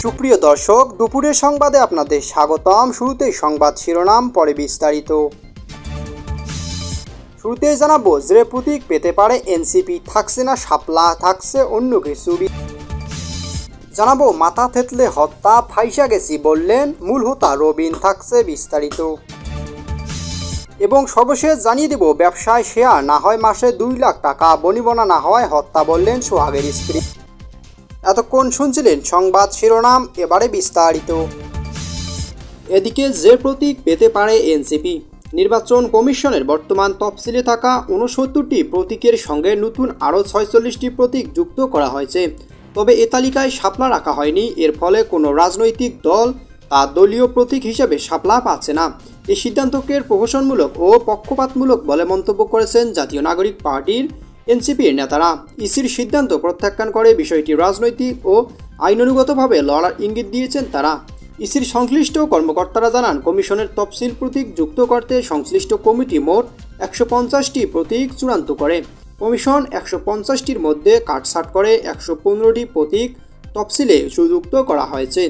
সুপ্রিয় দর্শক, দুপুরের সংবাদে আপনাদের স্বাগতম। শুরুতেই সংবাদ শিরোনাম, পরে বিস্তারিত। শুরুতেই জানাবো, যে প্রতীক পেতে পারে এনসিপি, থাকছে না শাপলা, থাকছে অন্য কিছু। জানাবো, মাথা থেতলে হত্যা, ফাইসা গেছি বললেন মূল হোতা রবিন, থাকছে বিস্তারিত। এবং সর্বশেষ জানিয়ে দেব, ব্যবসায় শেয়ার না হয় মাসে 2 লাখ টাকা, বনিবনা না হয় হত্যা বললেন সোহাগের স্ত্রী। এতক্ষণ শুনছিলেন সংবাদ শিরোনাম, এবারে বিস্তারিত। এদিকে যে প্রতীক পেতে পারে এনসিপি, নির্বাচন কমিশনের বর্তমান তফসিলে থাকা 69টি প্রতীকের সঙ্গে নতুন আরও 46টি প্রতীক যুক্ত করা হয়েছে। তবে এ তালিকায় শাপলা রাখা হয়নি। এর ফলে কোনো রাজনৈতিক দল তার দলীয় প্রতীক হিসেবে শাপলা পাচ্ছে না। এই সিদ্ধান্তকে প্রহসনমূলক ও পক্ষপাতমূলক বলে মন্তব্য করেছেন জাতীয় নাগরিক পার্টির এনসিপির নেতারা। ইসির সিদ্ধান্ত প্রত্যাখ্যান করে বিষয়টি রাজনৈতিক ও আইনানুগতভাবে লড়ার ইঙ্গিত দিয়েছেন তারা। ইসির সংশ্লিষ্ট কর্মকর্তারা জানান, কমিশনের তফসিল প্রতীক যুক্ত করতে সংশ্লিষ্ট কমিটি মোট 150টি প্রতীক চূড়ান্ত করে। কমিশন 150টির মধ্যে কাটছাঁট করে 115টি প্রতীক তফসিলে যুক্ত করা হয়েছে।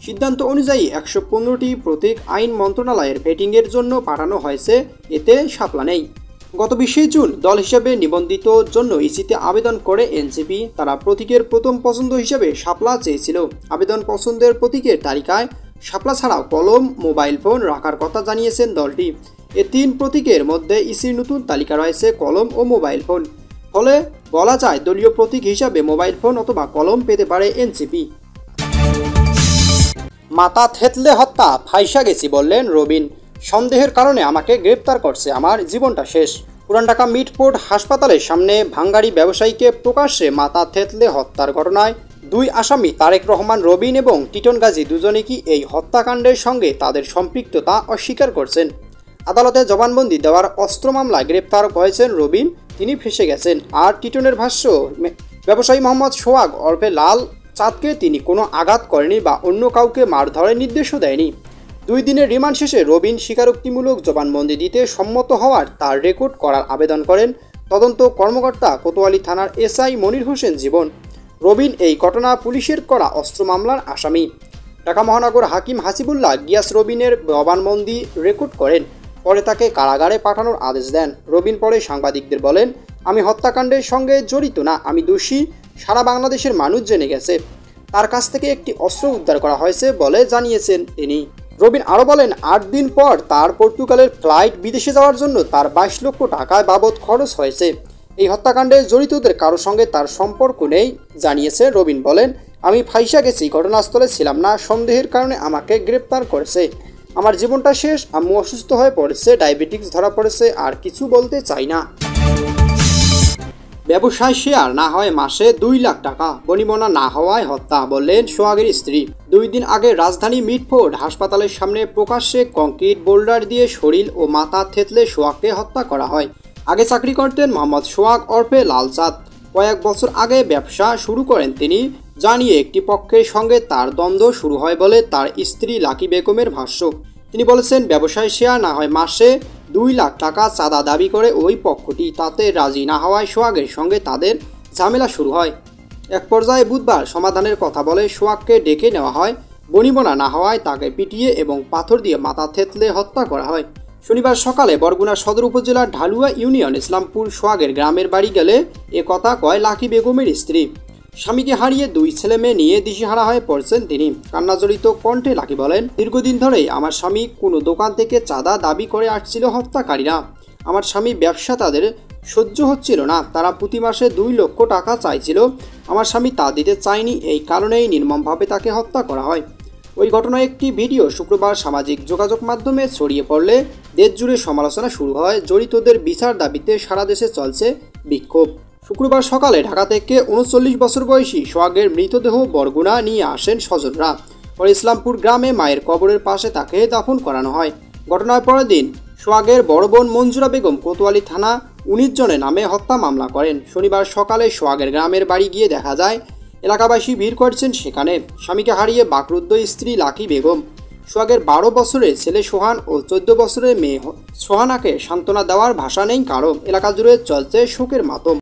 সিদ্ধান্ত অনুযায়ী 115টি প্রতীক আইন মন্ত্রণালয়ের ভেটিংয়ের জন্য পাঠানো হয়েছে। এতে শাপলা নেই। গত 20 জুন দল হিসেবে নিবন্ধিত জন্য ইসিতে আবেদন করে এনসিপি। তারা প্রতীকের প্রথম পছন্দ হিসেবে শাপলা চেয়েছিল। আবেদন পছন্দের প্রতীকের তালিকায় শাপলা ছাড়াও কলম, মোবাইল ফোন রাখার কথা জানিয়েছেন দলটি। এ 3 প্রতীকের মধ্যে ইসির নতুন তালিকা রয়েছে কলম ও মোবাইল ফোন। ফলে বলা যায়, দলীয় প্রতীক হিসাবে মোবাইল ফোন অথবা কলম পেতে পারে এনসিপি। মাথা থেতলে হত্যা, ফাইসা গেছি বললেন রবিন। সন্দেহের কারণে আমাকে গ্রেপ্তার করছে, আমার জীবনটা শেষ। পুরান ঢাকা মিটফোর্ড হাসপাতালের সামনে ভাঙ্গারি ব্যবসায়ীকে প্রকাশ্যে মাথা থেতলে হত্যার ঘটনায় 2 আসামি তারেক রহমান রবিন এবং টিটন গাজী দুজনে কি এই হত্যাকাণ্ডের সঙ্গে তাদের সম্পৃক্ততা অস্বীকার করছেন। আদালতে জবানবন্দি দেওয়ার অস্ত্র মামলায় গ্রেপ্তার হয়েছেন রবিন, তিনি ফেঁসে গেছেন। আর টিটনের ভাষ্য, ব্যবসায়ী মোহাম্মদ সোহাগ ওরফে লাল চাঁদকে তিনি কোনো আঘাত করেনি বা অন্য কাউকে মারধরের নির্দেশও দেয়নি। 2 দিনের রিমান্ড শেষে রবিন স্বীকারোক্তিমূলক জবানবন্দি দিতে সম্মত হওয়ার তার রেকর্ড করার আবেদন করেন তদন্ত কর্মকর্তা কোতোয়ালি থানার এসআই মনির হোসেন জীবন। রবিন এই ঘটনা পুলিশের করা অস্ত্র মামলার আসামি। ঢাকা মহানগর হাকিম হাসিবুল্লাহ গিয়াস রবিনের জবানবন্দি রেকর্ড করেন। পরে তাকে কারাগারে পাঠানোর আদেশ দেন। রবিন পরে সাংবাদিকদের বলেন, আমি হত্যাকাণ্ডের সঙ্গে জড়িত না, আমি দোষী, সারা বাংলাদেশের মানুষ জেনে গেছে। তার কাছ থেকে একটি অস্ত্র উদ্ধার করা হয়েছে বলে জানিয়েছেন তিনি। রবিন আরও বলেন, 8 দিন পর তার পর্তুগালের ফ্লাইট বিদেশে যাওয়ার জন্য তার 22 লক্ষ টাকা বাবদ খরচ হয়েছে। এই হত্যাকাণ্ডে জড়িতদের কারোর সঙ্গে তার সম্পর্ক নেই জানিয়েছে রবিন। বলেন, আমি ফাইসা গেছি, ঘটনাস্থলে ছিলাম না, সন্দেহের কারণে আমাকে গ্রেপ্তার করেছে। আমার জীবনটা শেষ, আম্মু অসুস্থ হয়ে পড়েছে, ডায়াবেটিস ধরা পড়েছে, আর কিছু বলতে চাই না। ব্যবসায় শেয়ার না হয় মাসে 2 লাখ টাকা, বনিবনা না হওয়ায় হত্যা বললেন সোহাগের স্ত্রী। 2 দিন আগে রাজধানী মিটফোর্ড হাসপাতালের সামনে প্রকাশ্যে কংক্রিট বোল্ডার দিয়ে শরীর ও মাথা থেতলে সোহাগকে হত্যা করা হয়। আগে চাকরি করতেন মোহাম্মদ সোহাগ ওরফে লাল চাঁদ। কয়েক বছর আগে ব্যবসা শুরু করেন তিনি। জানিয়ে একটি পক্ষের সঙ্গে তার দ্বন্দ্ব শুরু হয় বলে তার স্ত্রী লাকি বেগমের ভাষ্য। তিনি বলেছেন, ব্যবসায় শেয়ার না হয় মাসে 2 লাখ টাকা চাঁদা দাবি করে ওই পক্ষটি, তাতে রাজি না হওয়ায় সোহাগের সঙ্গে তাদের ঝামেলা শুরু হয়। এক পর্যায়ে বুধবার সমাধানের কথা বলে সোহাগকে ডেকে নেওয়া হয়। বনিবনা না হওয়ায় তাকে পিটিয়ে এবং পাথর দিয়ে মাথা থেতলে হত্যা করা হয়। শনিবার সকালে বরগুনা সদর উপজেলার ঢালুয়া ইউনিয়ন ইসলামপুর সোহাগের গ্রামের বাড়ি গেলে এ কথা কয় লাকি বেগমের স্ত্রী। স্বামীকে হারিয়ে 2 ছেলে মেয়ে নিয়ে দিশেহারা হয়ে পড়ছেন তিনি। কান্নাজড়িত কণ্ঠে লাকি বলেন, দীর্ঘদিন ধরেই আমার স্বামী কোনো দোকান থেকে চাঁদা দাবি করে আসছিল হত্যাকারীরা। আমার স্বামী ব্যবসা তাদের সহ্য হচ্ছিল না, তারা প্রতি মাসে 2 লক্ষ টাকা চাইছিল। আমার স্বামী তা দিতে চায়নি, এই কারণেই নির্মমভাবে তাকে হত্যা করা হয়। ওই ঘটনায় একটি ভিডিও শুক্রবার সামাজিক যোগাযোগ মাধ্যমে ছড়িয়ে পড়লে দেশ জুড়ে সমালোচনা শুরু হয়। জড়িতদের বিচার দাবিতে সারা দেশে চলছে বিক্ষোভ। শুক্রবার সকালে ঢাকা থেকে 39 বছর বয়সী সোহাগের মৃতদেহ বরগুনা নিয়ে আসেন স্বজনরা। পরে ইসলামপুর গ্রামে মায়ের কবরের পাশে তাকে দাফন করানো হয়। ঘটনার পরের দিন সোহাগের বড় বোন মঞ্জুরা বেগম কোতোয়ালি থানা 19 জনের নামে হত্যা মামলা করেন। শনিবার সকালে সোহাগের গ্রামের বাড়ি গিয়ে দেখা যায় এলাকাবাসী ভিড় করছেন সেখানে। স্বামীকে হারিয়ে বাকরুদ্ধ স্ত্রী লাকি বেগম। সোহাগের 12 বছরের ছেলে সোহান ও 14 বছরের মেয়ে সোহানাকে সান্ত্বনা দেওয়ার ভাষা নেই কারো। এলাকা জুড়ে চলছে শোকের মাতম।